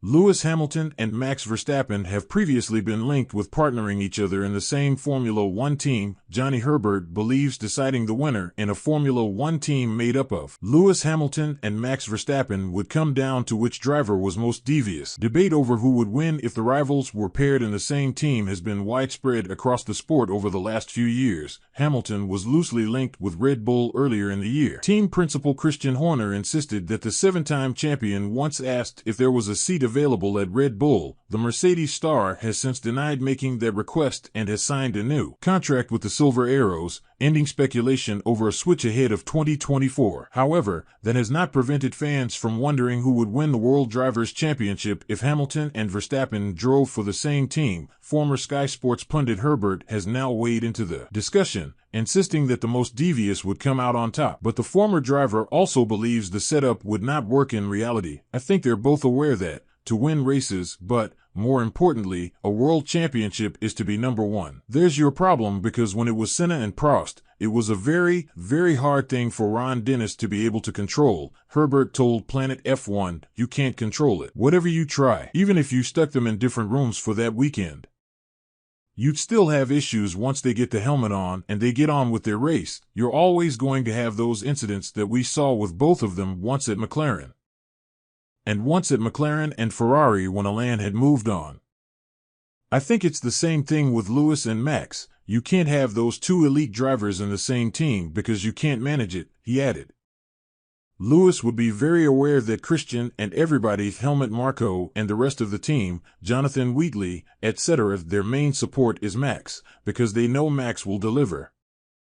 Lewis Hamilton and Max Verstappen have previously been linked with partnering each other in the same Formula One team. Johnny Herbert believes deciding the winner in a Formula One team made up of Lewis Hamilton and Max Verstappen would come down to which driver was most devious. Debate over who would win if the rivals were paired in the same team has been widespread across the sport over the last few years. Hamilton was loosely linked with Red Bull earlier in the year. Team principal Christian Horner insisted that the seven-time champion once asked if there was a seat available at Red Bull. The Mercedes star has since denied making that request and has signed a new contract with the Silver Arrows, ending speculation over a switch ahead of 2024. However, that has not prevented fans from wondering who would win the World Drivers' Championship if Hamilton and Verstappen drove for the same team. Former Sky Sports pundit Herbert has now weighed into the discussion, insisting that the most devious would come out on top. But the former driver also believes the setup would not work in reality. I think they're both aware that to win races, but, more importantly, a world championship is to be number one. There's your problem, because when it was Senna and Prost, it was a very, very hard thing for Ron Dennis to be able to control. Herbert told Planet F1, "You can't control it. Whatever you try, even if you stuck them in different rooms for that weekend, you'd still have issues once they get the helmet on and they get on with their race. You're always going to have those incidents that we saw with both of them, once at McLaren and once at McLaren and Ferrari when Alain had moved on. I think it's the same thing with Lewis and Max. You can't have those two elite drivers in the same team because you can't manage it," he added. Lewis would be very aware that Christian and everybody, Helmut Marko and the rest of the team, Jonathan Wheatley, etc., their main support is Max, because they know Max will deliver.